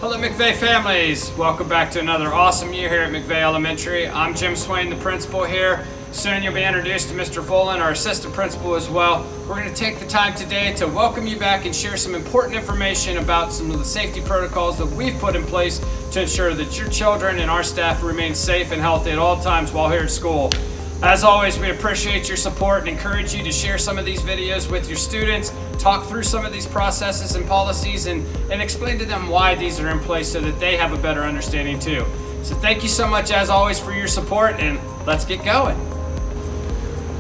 Hello McVay Families! Welcome back to another awesome year here at McVay Elementary. I'm Jim Swain, the principal here. Soon you'll be introduced to Mr. Volan, our assistant principal as well. We're going to take the time today to welcome you back and share some important information about some of the safety protocols that we've put in place to ensure that your children and our staff remain safe and healthy at all times while here at school. As always, we appreciate your support and encourage you to share some of these videos with your students, talk through some of these processes and policies, and explain to them why these are in place so that they have a better understanding too. So thank you so much as always for your support, and let's get going.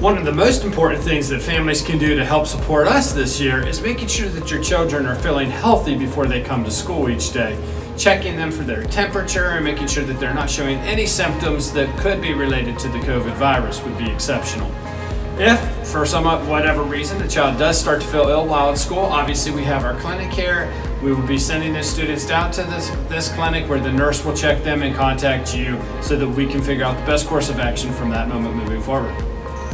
One of the most important things that families can do to help support us this year is making sure that your children are feeling healthy before they come to school each day. Checking them for their temperature and making sure that they're not showing any symptoms that could be related to the COVID virus would be exceptional. If, for whatever reason, the child does start to feel ill while at school, obviously we have our clinic here. We will be sending the students down to this clinic where the nurse will check them and contact you so that we can figure out the best course of action from that moment moving forward.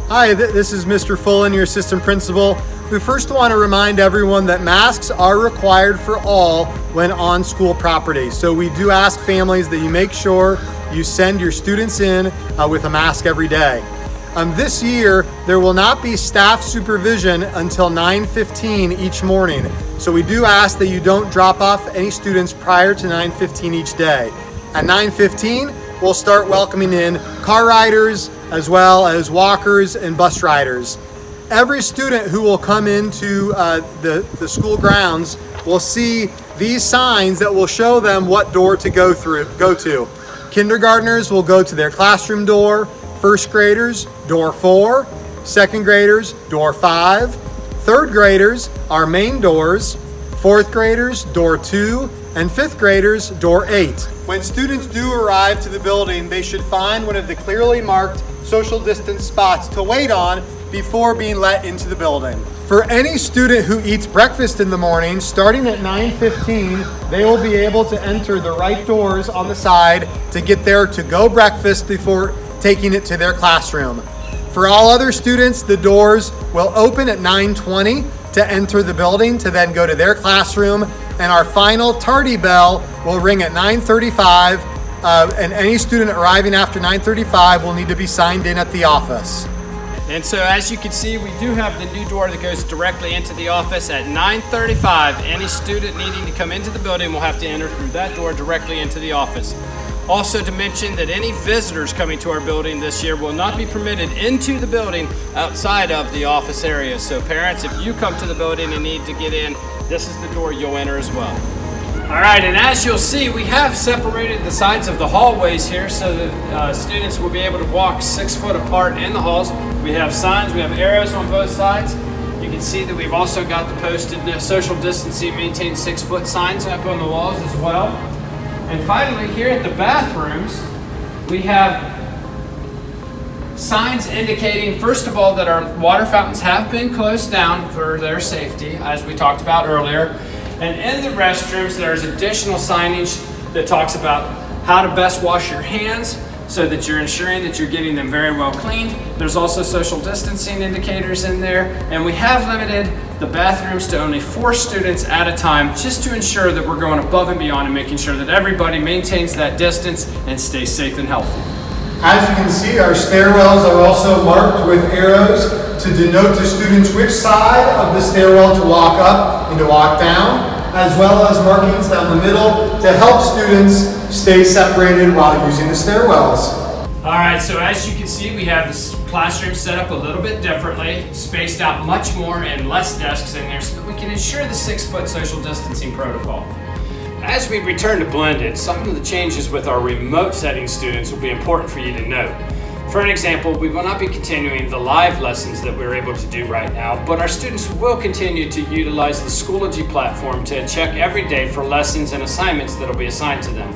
Hi, this is Mr. Fullen, your assistant principal. We first want to remind everyone that masks are required for all when on school property. So we do ask families that you make sure you send your students in with a mask every day. This year, there will not be staff supervision until 9:15 each morning. So we do ask that you don't drop off any students prior to 9:15 each day. At 9:15, we'll start welcoming in car riders as well as walkers and bus riders. Every student who will come into the school grounds will see these signs that will show them what door to go to. Kindergartners will go to their classroom door, first graders, door 4, second graders, door 5, third graders, our main doors, fourth graders, door 2, and fifth graders, door 8. When students do arrive to the building, they should find one of the clearly marked social distance spots to wait on before being let into the building. For any student who eats breakfast in the morning, starting at 9:15, they will be able to enter the right doors on the side to get their to-go breakfast before taking it to their classroom. For all other students, the doors will open at 9:20 to enter the building to then go to their classroom, and our final tardy bell will ring at 9:35, and any student arriving after 9:35 will need to be signed in at the office. And so as you can see, we do have the new door that goes directly into the office at 9:35. Any student needing to come into the building will have to enter through that door directly into the office. Also to mention that any visitors coming to our building this year will not be permitted into the building outside of the office area. So parents, if you come to the building and need to get in, this is the door you'll enter as well. All right, and as you'll see, we have separated the sides of the hallways here so that students will be able to walk 6 foot apart in the halls. We have signs, we have arrows on both sides. You can see that we've also got the posted social distancing, maintain 6 foot signs up on the walls as well. And finally, here at the bathrooms, we have signs indicating, first of all, that our water fountains have been closed down for their safety, as we talked about earlier. And in the restrooms, there's additional signage that talks about how to best wash your hands so that you're ensuring that you're getting them very well cleaned. There's also social distancing indicators in there, and we have limited the bathrooms to only 4 students at a time just to ensure that we're going above and beyond and making sure that everybody maintains that distance and stays safe and healthy. As you can see, our stairwells are also marked with arrows to denote to students which side of the stairwell to walk up and to walk down, as well as markings down the middle to help students stay separated while using the stairwells. All right, so as you can see, we have this classroom set up a little bit differently, spaced out much more and less desks in there so that we can ensure the 6 foot social distancing protocol. As we return to blended, some of the changes with our remote setting students will be important for you to note. For an example, we will not be continuing the live lessons that we're able to do right now, but our students will continue to utilize the Schoology platform to check every day for lessons and assignments that will be assigned to them.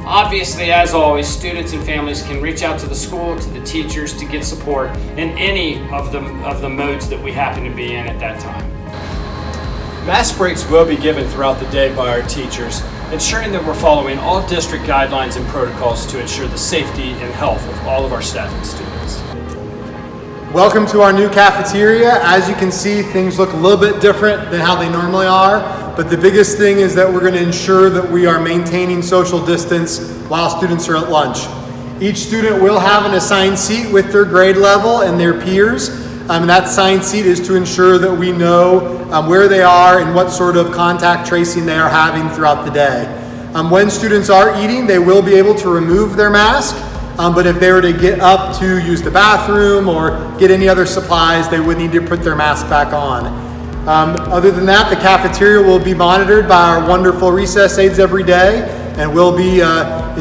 Obviously, as always, students and families can reach out to the school, to the teachers to get support in any of the modes that we happen to be in at that time. Mask breaks will be given throughout the day by our teachers, ensuring that we're following all district guidelines and protocols to ensure the safety and health of all of our staff and students. Welcome to our new cafeteria. As you can see, things look a little bit different than how they normally are, But the biggest thing is that we're going to ensure that we are maintaining social distance while students are at lunch. Each student will have an assigned seat with their grade level and their peers. And that assigned seat is to ensure that we know where they are and what sort of contact tracing they are having throughout the day. When students are eating, they will be able to remove their mask. But if they were to get up to use the bathroom or get any other supplies, they would need to put their mask back on. Other than that, the cafeteria will be monitored by our wonderful recess aides every day, and we'll be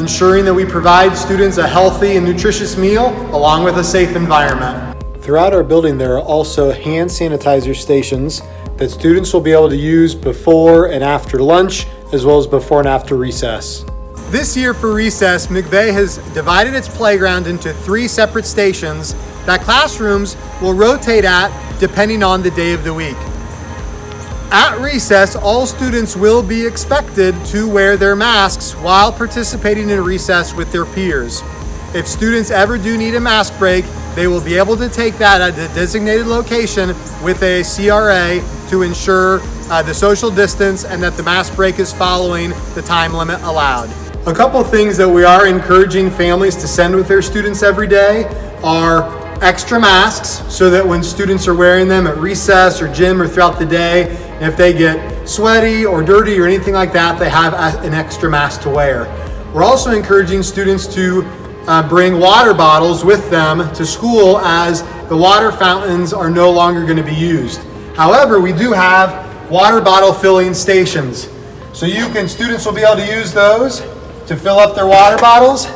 ensuring that we provide students a healthy and nutritious meal along with a safe environment. Throughout our building, there are also hand sanitizer stations that students will be able to use before and after lunch, as well as before and after recess. This year for recess, McVay has divided its playground into 3 separate stations that classrooms will rotate at depending on the day of the week. At recess, all students will be expected to wear their masks while participating in recess with their peers. If students ever do need a mask break, they will be able to take that at a designated location with a CRA to ensure the social distance and that the mask break is following the time limit allowed. A couple things that we are encouraging families to send with their students every day are extra masks, so that when students are wearing them at recess or gym or throughout the day, if they get sweaty or dirty or anything like that, they have an extra mask to wear. We're also encouraging students to bring water bottles with them to school, as the water fountains are no longer going to be used. However, we do have water bottle filling stations. So students will be able to use those to fill up their water bottles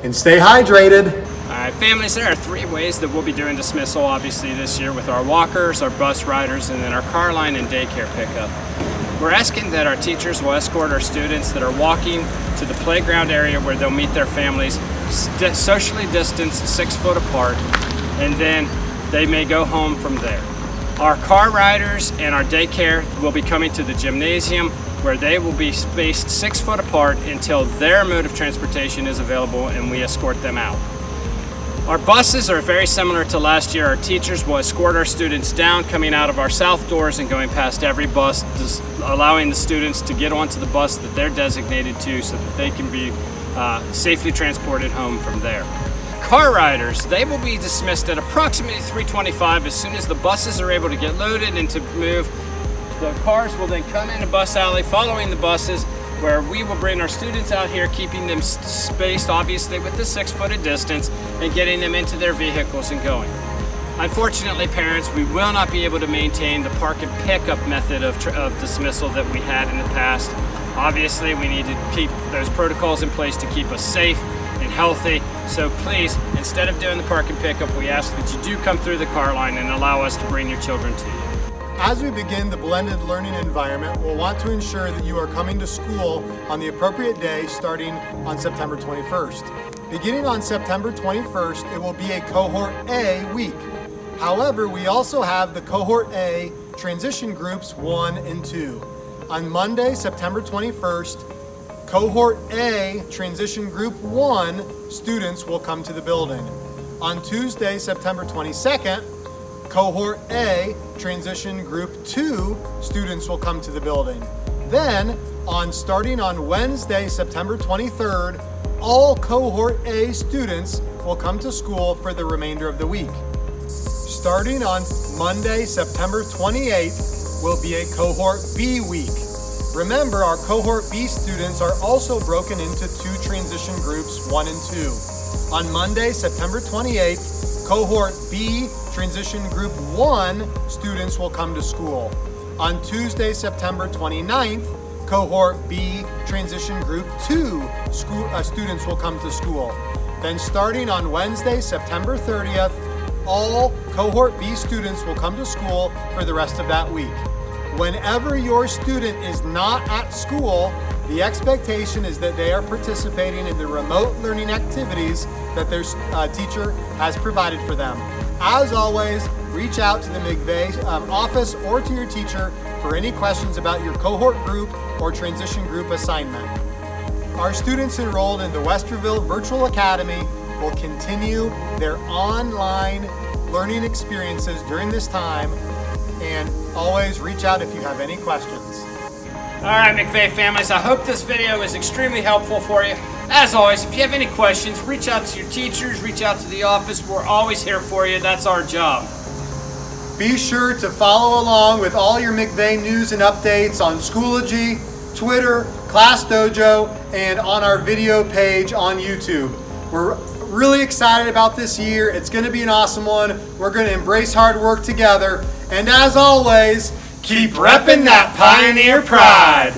and stay hydrated. All right, families, there are 3 ways that we'll be doing dismissal, obviously, this year with our walkers, our bus riders, and then our car line and daycare pickup. We're asking that our teachers will escort our students that are walking to the playground area where they'll meet their families, socially distanced 6 foot apart, and then they may go home from there. Our car riders and our daycare will be coming to the gymnasium, where they will be spaced 6 foot apart until their mode of transportation is available and we escort them out. Our buses are very similar to last year. Our teachers will escort our students down, coming out of our south doors and going past every bus, allowing the students to get onto the bus that they're designated to so that they can be safely transported home from there. Car riders, they will be dismissed at approximately 3:25 as soon as the buses are able to get loaded and to move. The cars will then come in a bus alley following the buses, where we will bring our students out here, keeping them spaced obviously with the 6 foot distance and getting them into their vehicles and going. Unfortunately, parents, we will not be able to maintain the park and pickup method of dismissal that we had in the past. Obviously, we need to keep those protocols in place to keep us safe and healthy. So please, instead of doing the park and pickup, we ask that you do come through the car line and allow us to bring your children to you. As we begin the blended learning environment, we'll want to ensure that you are coming to school on the appropriate day starting on September 21st. Beginning on September 21st, it will be a Cohort A week. However, we also have the Cohort A transition groups 1 and 2. On Monday, September 21st, Cohort A transition group 1 students will come to the building. On Tuesday, September 22nd, Cohort A transition group 2 students will come to the building. Then, starting on Wednesday, September 23rd, all Cohort A students will come to school for the remainder of the week. Starting on Monday, September 28th, will be a Cohort B week. Remember, our Cohort B students are also broken into 2 transition groups, 1 and 2. On Monday, September 28th, Cohort B transition group 1 students will come to school. On Tuesday, September 29th, Cohort B transition group 2 students will come to school. Then starting on Wednesday, September 30th, all Cohort B students will come to school for the rest of that week. Whenever your student is not at school, the expectation is that they are participating in the remote learning activities that their teacher has provided for them. As always, reach out to the McVay office or to your teacher for any questions about your cohort group or transition group assignment. Our students enrolled in the Westerville Virtual Academy will continue their online learning experiences during this time, and always reach out if you have any questions. All right, McVay families, I hope this video was extremely helpful for you. As always, if you have any questions, reach out to your teachers, reach out to the office. We're always here for you. That's our job. Be sure to follow along with all your McVay news and updates on Schoology, Twitter, Class Dojo, and on our video page on YouTube. We're really excited about this year. It's going to be an awesome one. We're going to embrace hard work together. And as always, keep repping that Pioneer pride.